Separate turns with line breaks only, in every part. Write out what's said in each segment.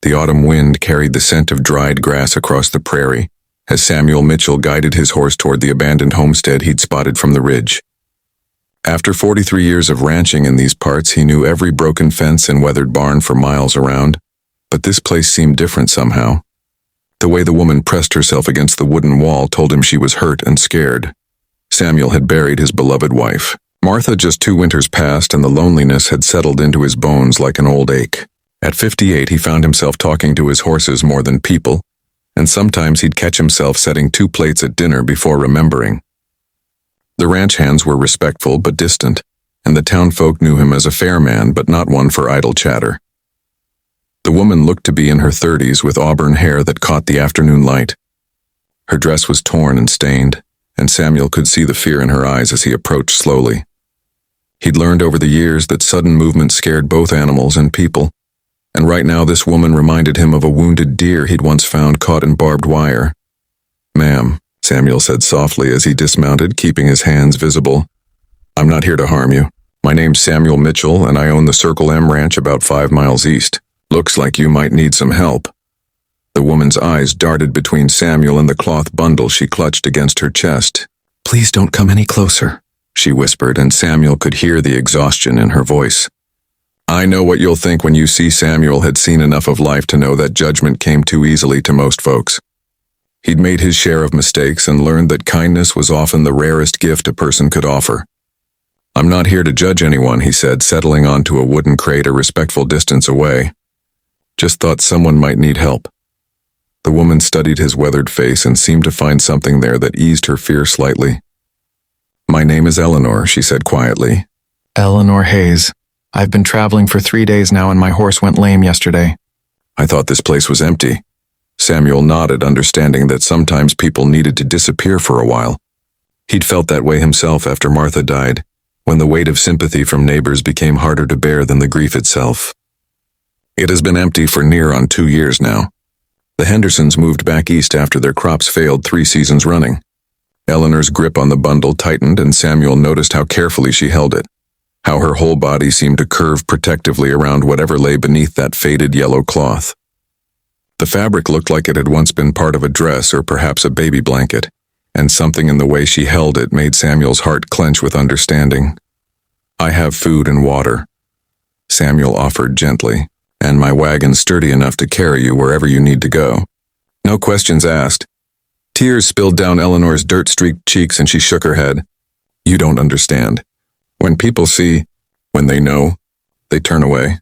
The autumn wind carried the scent of dried grass across the prairie as Samuel Mitchell guided his horse toward the abandoned homestead he'd spotted from the ridge. After 43 years of ranching in these parts, he knew every broken fence and weathered barn for miles around, but this place seemed different somehow. The way the woman pressed herself against the wooden wall told him she was hurt and scared. Samuel had buried his beloved wife. Martha just 2 winters past, and the loneliness had settled into his bones like an old ache. At 58, he found himself talking to his horses more than people, and sometimes he'd catch himself setting 2 plates at dinner before remembering. The ranch hands were respectful but distant, and the town folk knew him as a fair man but not one for idle chatter. The woman looked to be in her 30s with auburn hair that caught the afternoon light. Her dress was torn and stained, and Samuel could see the fear in her eyes as he approached slowly. He'd learned over the years that sudden movement scared both animals and people, and right now this woman reminded him of a wounded deer he'd once found caught in barbed wire. "Ma'am," Samuel said softly as he dismounted, keeping his hands visible, "I'm not here to harm you. My name's Samuel Mitchell, and I own the Circle M Ranch about 5 miles east. Looks like you might need some help." The woman's eyes darted between Samuel and the cloth bundle she clutched against her chest. "Please don't come any closer," she whispered, and Samuel could hear the exhaustion in her voice. "I know what you'll think when you see." Samuel had seen enough of life to know that judgment came too easily to most folks. He'd made his share of mistakes and learned that kindness was often the rarest gift a person could offer. "I'm not here to judge anyone," he said, settling onto a wooden crate a respectful distance away. "Just thought someone might need help." The woman studied his weathered face and seemed to find something there that eased her fear slightly. "My name is Eleanor," she said quietly.
"Eleanor Hayes. I've been traveling for 3 days now and my horse went lame yesterday."
"I thought this place was empty." Samuel nodded, understanding that sometimes people needed to disappear for a while. He'd felt that way himself after Martha died, when the weight of sympathy from neighbors became harder to bear than the grief itself. "It has been empty for near on 2 years now. The Hendersons moved back east after their crops failed 3 seasons running." Eleanor's grip on the bundle tightened, and Samuel noticed how carefully she held it, how her whole body seemed to curve protectively around whatever lay beneath that faded yellow cloth. The fabric looked like it had once been part of a dress or perhaps a baby blanket, and something in the way she held it made Samuel's heart clench with understanding. "I have food and water," Samuel offered gently, "and my wagon's sturdy enough to carry you wherever you need to go." No questions asked. Tears spilled down Eleanor's dirt-streaked cheeks and she shook her head. "You don't understand. When people see, when they know, they turn away.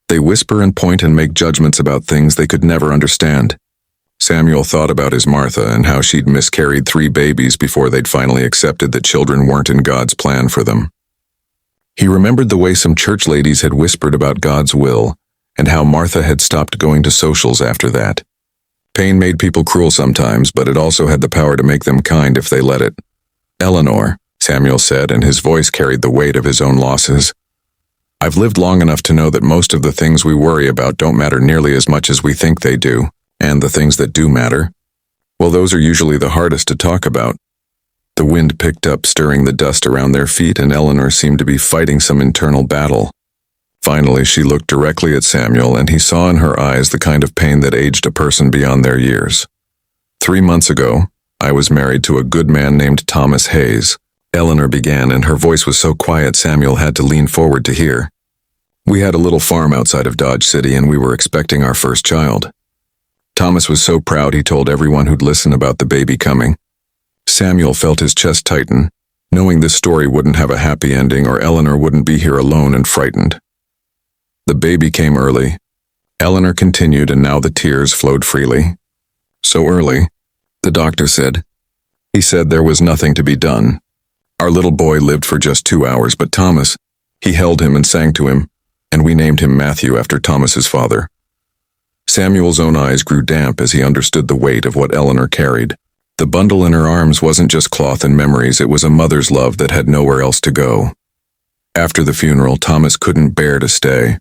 They whisper and point and make judgments about things they could never understand." Samuel thought about his Martha and how she'd miscarried 3 babies before they'd finally accepted that children weren't in God's plan for them. He remembered the way some church ladies had whispered about God's will, and how Martha had stopped going to socials after that. Pain made people cruel sometimes, but it also had the power to make them kind if they let it. "Eleanor," Samuel said, and his voice carried the weight of his own losses. "I've lived long enough to know that most of the things we worry about don't matter nearly as much as we think they do, and the things that do matter, well, those are usually the hardest to talk about." The wind picked up, stirring the dust around their feet, and Eleanor seemed to be fighting some internal battle. Finally, she looked directly at Samuel, and he saw in her eyes the kind of pain that aged a person beyond their years. 3 months ago, I was married to a good man named Thomas Hayes," Eleanor began, and her voice was so quiet Samuel had to lean forward to hear. "We had a little farm outside of Dodge City, and we were expecting our first child. Thomas was so proud he told everyone who'd listen about the baby coming." Samuel felt his chest tighten, knowing this story wouldn't have a happy ending or Eleanor wouldn't be here alone and frightened. "The baby came early," Eleanor continued, and now the tears flowed freely. "So early," the doctor said. "He said there was nothing to be done. Our little boy lived for just 2 hours, but Thomas, he held him and sang to him, and we named him Matthew after Thomas's father." Samuel's own eyes grew damp as he understood the weight of what Eleanor carried. The bundle in her arms wasn't just cloth and memories, it was a mother's love that had nowhere else to go. After the funeral, Thomas couldn't bear to stay.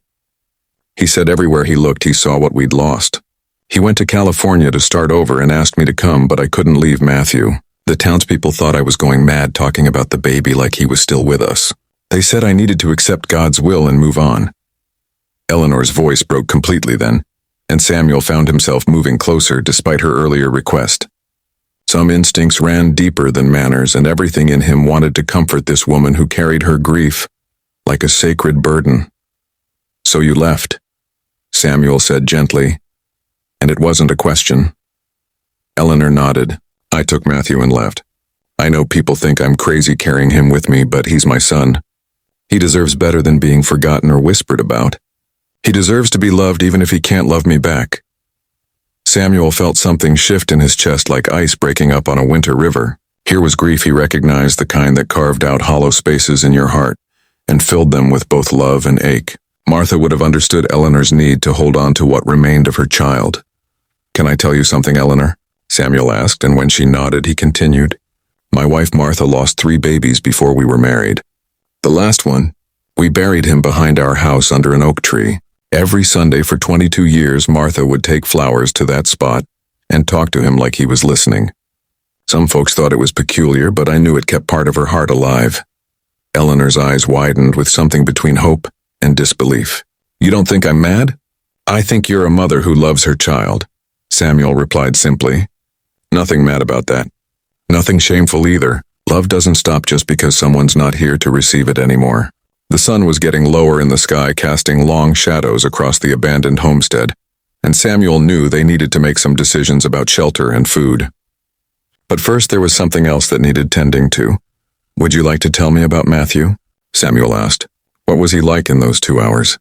He said everywhere he looked he saw what we'd lost. He went to California to start over and asked me to come, but I couldn't leave Matthew. The townspeople thought I was going mad talking about the baby like he was still with us. They said I needed to accept God's will and move on. Eleanor's voice broke completely then. and Samuel found himself moving closer despite her earlier request. Some instincts ran deeper than manners, and everything in him wanted to comfort this woman who carried her grief like a sacred burden. "So you left," Samuel said gently, and it wasn't a question. Eleanor nodded. "I took Matthew and left. I know people think I'm crazy carrying him with me, but he's my son. He deserves better than being forgotten or whispered about. He deserves to be loved even if he can't love me back." Samuel felt something shift in his chest like ice breaking up on a winter river. Here was grief he recognized, the kind that carved out hollow spaces in your heart and filled them with both love and ache. Martha would have understood Eleanor's need to hold on to what remained of her child. "Can I tell you something, Eleanor?" Samuel asked, and when she nodded, he continued. "My wife Martha lost 3 babies before we were married. The last one, we buried him behind our house under an oak tree. Every Sunday for 22 years, Martha would take flowers to that spot and talk to him like he was listening. Some folks thought it was peculiar, but I knew it kept part of her heart alive." Eleanor's eyes widened with something between hope and disbelief. "You don't think I'm mad?" "I think you're a mother who loves her child," Samuel replied simply. "Nothing mad about that. Nothing shameful either. Love doesn't stop just because someone's not here to receive it anymore." The sun was getting lower in the sky, casting long shadows across the abandoned homestead, and Samuel knew they needed to make some decisions about shelter and food. But first there was something else that needed tending to. "Would you like to tell me about Matthew?" Samuel asked. "What was he like in those 2 hours?"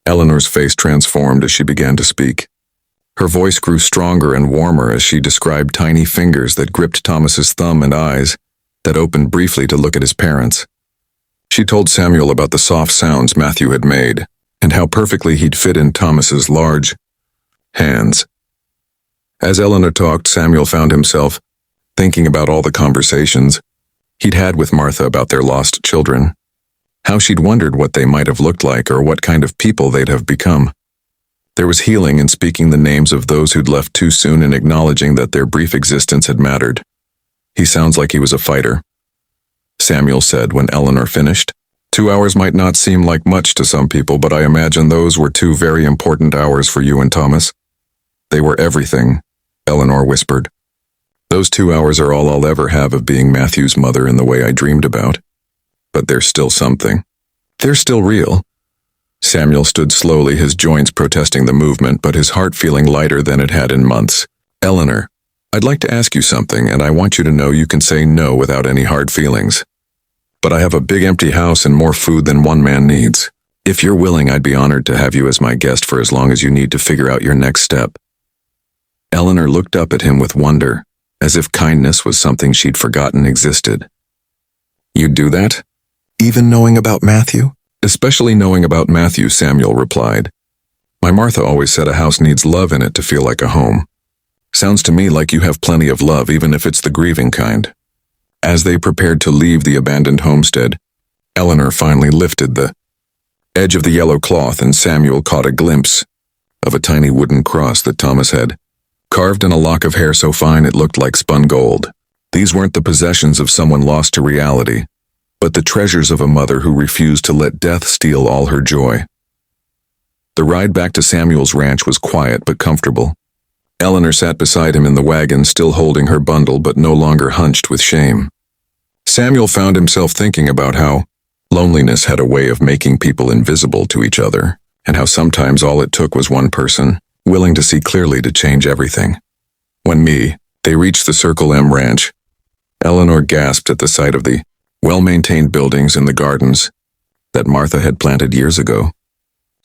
Eleanor's face transformed as she began to speak. Her voice grew stronger and warmer as she described tiny fingers that gripped Thomas's thumb and eyes that opened briefly to look at his parents. She told Samuel about the soft sounds Matthew had made and how perfectly he'd fit in Thomas's large hands. As Eleanor talked, Samuel found himself thinking about all the conversations he'd had with Martha about their lost children, how she'd wondered what they might have looked like or what kind of people they'd have become. There was healing in speaking the names of those who'd left too soon and acknowledging that their brief existence had mattered. "He sounds like he was a fighter," Samuel said when Eleanor finished. 2 hours might not seem like much to some people, but I imagine those were 2 very important hours for you and Thomas." "They were everything," Eleanor whispered. "Those 2 hours are all I'll ever have of being Matthew's mother in the way I dreamed about. But there's still something. They're still real." Samuel stood slowly, his joints protesting the movement, but his heart feeling lighter than it had in months. "Eleanor, I'd like to ask you something, and I want you to know you can say no without any hard feelings. But I have a big empty house and more food than one man needs. If you're willing, I'd be honored to have you as my guest for as long as you need to figure out your next step." Eleanor looked up at him with wonder, as if kindness was something she'd forgotten existed. "You'd do that? Even knowing about Matthew?" "Especially knowing about Matthew," Samuel replied. "My Martha always said a house needs love in it to feel like a home. Sounds to me like you have plenty of love, even if it's the grieving kind." As they prepared to leave the abandoned homestead, Eleanor finally lifted the edge of the yellow cloth, and Samuel caught a glimpse of a tiny wooden cross that Thomas had carved in a lock of hair so fine it looked like spun gold. These weren't the possessions of someone lost to reality, but the treasures of a mother who refused to let death steal all her joy. The ride back to Samuel's ranch was quiet but comfortable. Eleanor sat beside him in the wagon, still holding her bundle but no longer hunched with shame. Samuel found himself thinking about how loneliness had a way of making people invisible to each other, and how sometimes all it took was one person, willing to see clearly, to change everything. When they reached the Circle M ranch, Eleanor gasped at the sight of the well-maintained buildings and the gardens that Martha had planted years ago.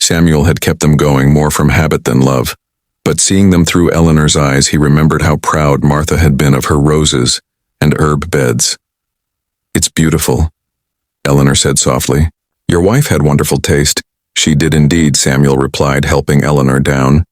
Samuel had kept them going more from habit than love, but seeing them through Eleanor's eyes, he remembered how proud Martha had been of her roses and herb beds. "It's beautiful," Eleanor said softly. "Your wife had wonderful taste." "She did indeed," Samuel replied, helping Eleanor down.